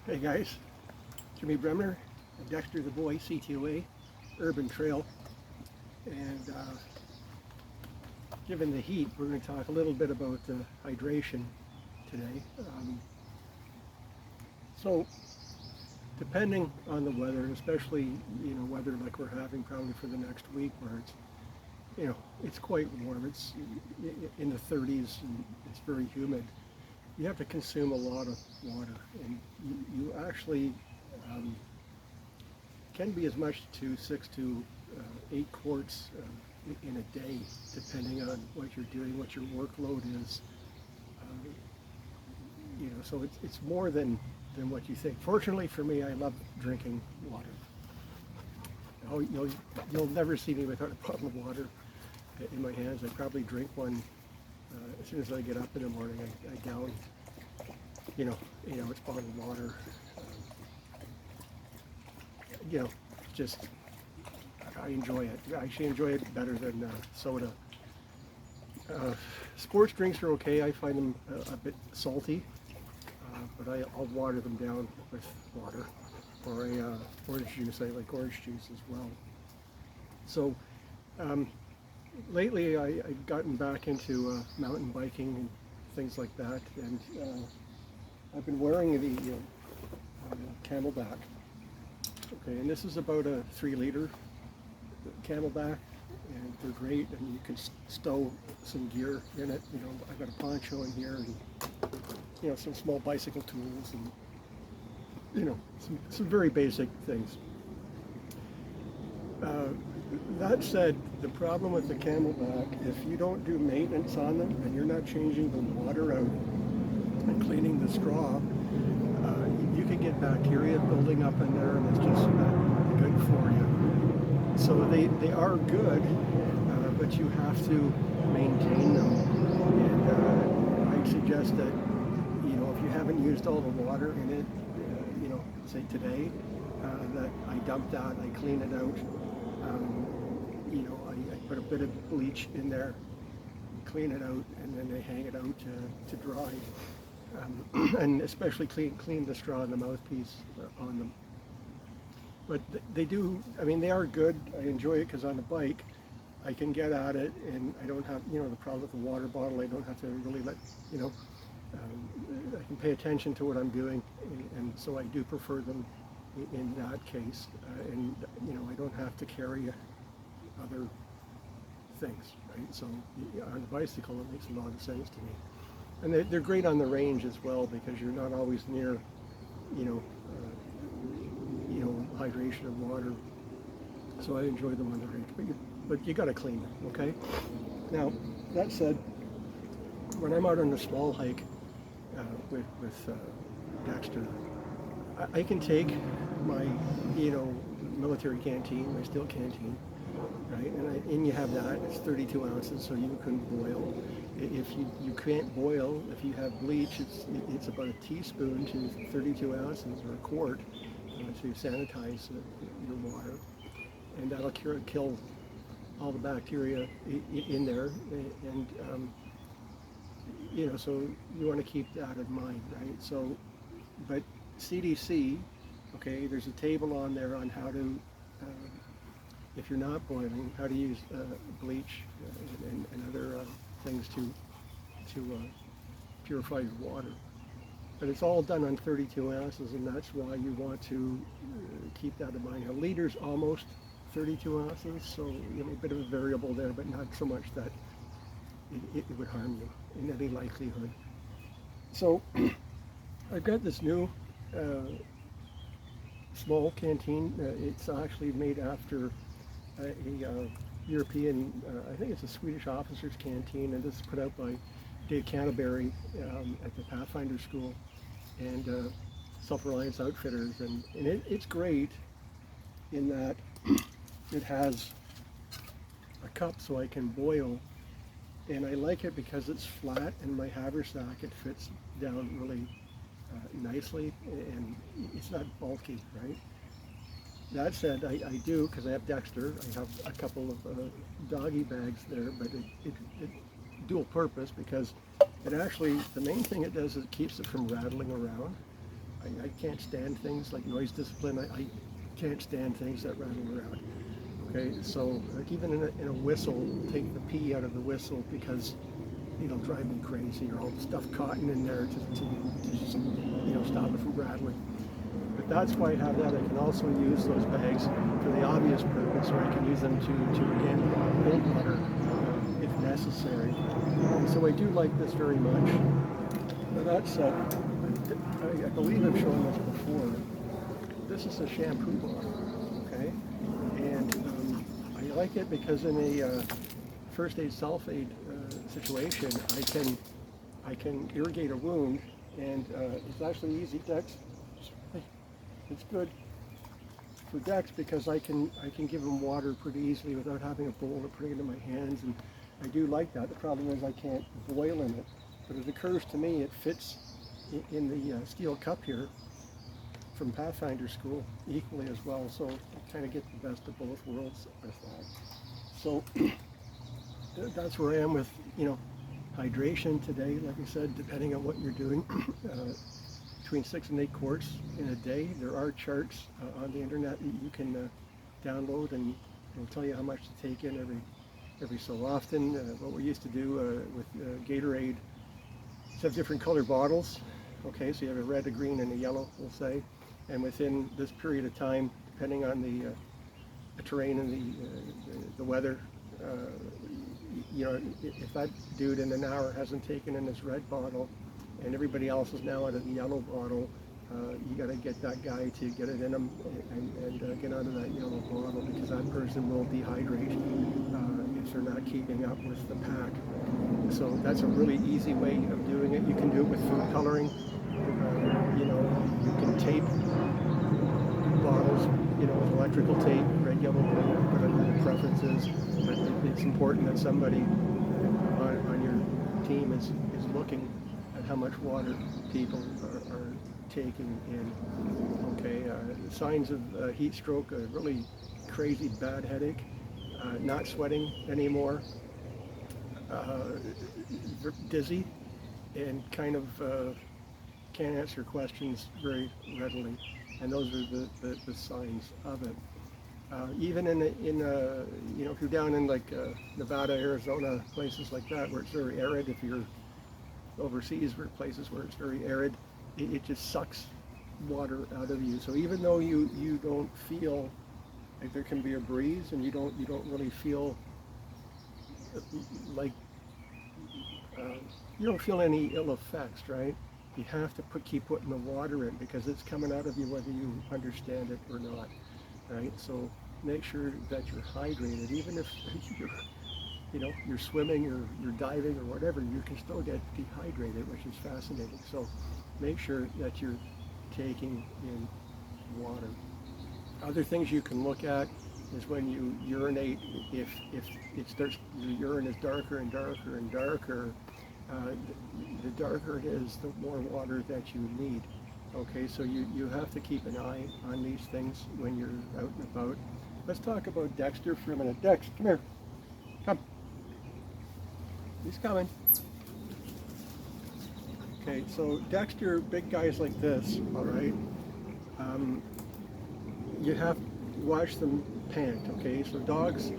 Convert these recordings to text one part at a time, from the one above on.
Hey guys, Jimmy Bremner and Dexter the boy, CTOA, Urban Trail. And given the heat, we're going to talk a little bit about hydration today. So depending on the weather, especially weather like we're having probably for the next week, where it's quite warm. It's in the 30s and it's very humid. You have to consume a lot of water, and you actually can be as much to 6 to 8 quarts in a day, depending on what you're doing, what your workload is. So it's more than what you think. Fortunately for me, I love drinking water. Oh, you'll never see me without a bottle of water in my hands. I probably drink one as soon as I get up in the morning. I down, it's bottled water. Just I enjoy it. I actually enjoy it better than soda. Sports drinks are okay. I find them a bit salty, but I'll water them down with water or orange juice. I like orange juice as well. So lately I've gotten back into mountain biking and things like that, and I've been wearing the Camelback. Okay, and this is about a 3-liter Camelback, and they're great, and you can stow some gear in it. I've got a poncho in here, and some small bicycle tools, and some very basic things. That said, the problem with the Camelback, if you don't do maintenance on them and you're not changing the water out and cleaning the straw, you could get bacteria building up in there, and it's just not good for you. So they are good, but you have to maintain them. And I'd suggest that if you haven't used all the water in it, say today, that I dump that, I clean it out. I put a bit of bleach in there, clean it out, and then I hang it out to dry. And especially clean the straw and the mouthpiece on them. But they are good. I enjoy it because on the bike, I can get at it, and I don't have, the problem with the water bottle. I don't have to really I can pay attention to what I'm doing, and so I do prefer them in that case. And I don't have to carry other things, right? So on a bicycle, it makes a lot of sense to me. And they're great on the range as well, because you're not always near, hydration of water. So I enjoy them on the range, but you got to clean them, okay? Now, that said, when I'm out on a small hike with Dexter, I can take my, military canteen, my steel canteen, right? And you have that. It's 32 ounces, so you can boil. If you can't boil, if you have bleach, it's about a teaspoon to 32 ounces or a quart to sanitize your water, and that'll kill all the bacteria in there. And so you want to keep that in mind, right? So, but CDC, okay, there's a table on there on how to, if you're not boiling, how to use bleach and other things to purify your water. But it's all done on 32 ounces, and that's why you want to keep that in mind. A liter's almost 32 ounces, so a bit of a variable there, but not so much that it would harm you in any likelihood. So I've got this new small canteen. It's actually made after a European, I think it's a Swedish officer's canteen, and this is put out by Dave Canterbury at the Pathfinder School and Self-Reliance Outfitters, and it's great in that it has a cup so I can boil, and I like it because it's flat, and my haversack, it fits down really nicely, and it's not bulky, right? That said, I do, because I have Dexter, I have a couple of doggy bags there, but it dual purpose, because it actually, the main thing it does is it keeps it from rattling around. I can't stand things like noise discipline. I can't stand things that rattle around. Okay, so like even in a whistle, take the P out of the whistle because it'll drive me crazy, or I'll stuff cotton in there to just, stop it from rattling. But that's why I have that. I can also use those bags for the obvious purpose, or I can use them to again, hold water if necessary. And so I do like this very much. But that's, I believe I've shown this before. This is a shampoo bottle, okay? And I like it because in a first aid sulfate situation, I can irrigate a wound, and it's actually easy. Dex, it's good for Dex because I can give him water pretty easily without having a bowl or putting it in my hands, and I do like that. The problem is I can't boil in it, but it occurs to me it fits in the steel cup here from Pathfinder School equally as well, so I kind of get the best of both worlds with that. So that's where I am with, hydration today. Like I said, depending on what you're doing, between 6 and 8 quarts in a day. There are charts on the internet that you can download, and it'll tell you how much to take in every so often. What we used to do with Gatorade, is have different colored bottles. Okay, so you have a red, a green, and a yellow, we'll say. And within this period of time, depending on the terrain and the weather, if that dude in an hour hasn't taken in his red bottle, and everybody else is now out of the yellow bottle, you got to get that guy to get it in him and get out of that yellow bottle, because that person will dehydrate if they're not keeping up with the pack. So that's a really easy way of doing it. You can do it with food coloring. You can tape bottles, with electrical tape, red, yellow, blue, whatever your preference is. But it's important that somebody on your team is looking at how much water people are taking in. Okay, signs of heat stroke, a really crazy bad headache, not sweating anymore, dizzy, and kind of can't answer questions very readily. And those are the signs of it. Even if you're down in like Nevada, Arizona, places like that where it's very arid, if you're overseas, where places where it's very arid, it just sucks water out of you. So even though you don't feel like there can be a breeze, and you don't really feel like you don't feel any ill effects, right? You have to keep putting the water in, because it's coming out of you whether you understand it or not, right? So make sure that you're hydrated, even if you're swimming or you're diving or whatever, you can still get dehydrated, which is fascinating. So make sure that you're taking in water. Other things you can look at is when you urinate, if it starts, your urine is darker and darker and darker, the darker it is, the more water that you need. Okay, so you have to keep an eye on these things when you're out and about. Let's talk about Dexter for a minute. Dex, come here. Come. He's coming. Okay, so Dexter, big guys like this, all right, you have to watch them pant, okay? So dogs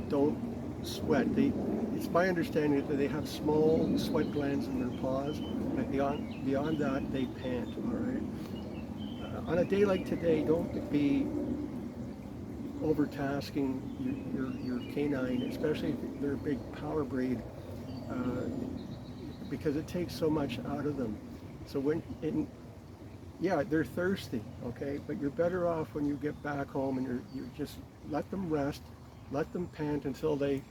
don't sweat. It's my understanding that they have small sweat glands in their paws, but beyond that, they pant, all right? On a day like today, don't be overtasking your canine, especially if they're a big power breed, because it takes so much out of them. So they're thirsty, okay, but you're better off when you get back home and you just let them rest, let them pant until they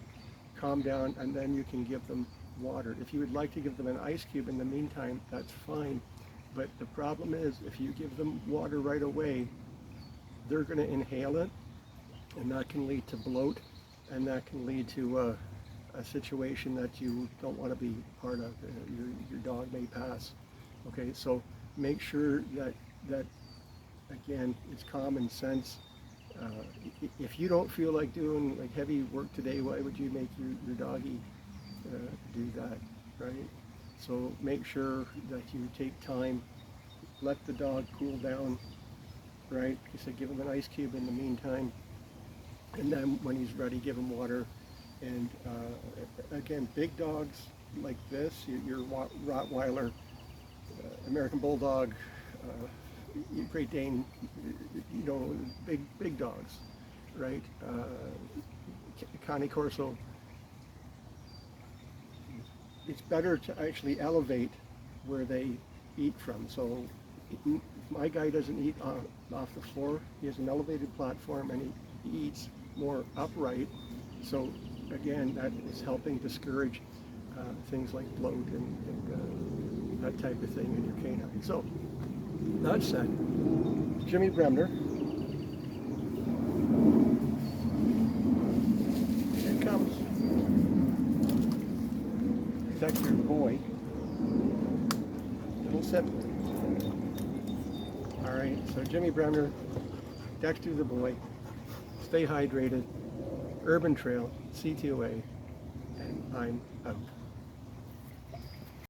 calm down, and then you can give them water. If you would like to give them an ice cube in the meantime, that's fine. But the problem is, if you give them water right away, they're going to inhale it, and that can lead to bloat, and that can lead to a situation that you don't want to be part of. Your dog may pass. Okay, so make sure that again, it's common sense. If you don't feel like doing like heavy work today, why would you make your doggy do that, right? So make sure that you take time let the dog cool down, right? He said give him an ice cube in the meantime, and then when he's ready, give him water. And again, big dogs like this, your Rottweiler, American Bulldog, Great Dane, you know, big dogs, right? Cane Corso. It's better to actually elevate where they eat from. So my guy doesn't eat off the floor. He has an elevated platform and he eats more upright. So again, that is helping discourage things like bloat and that type of thing in your canine. So that said, Jimmy Bremner, here it comes. Dexter the boy. Little sip. All right, so Jimmy Bremner, Dexter the boy, stay hydrated, Urban Trail, CTOA, and I'm out.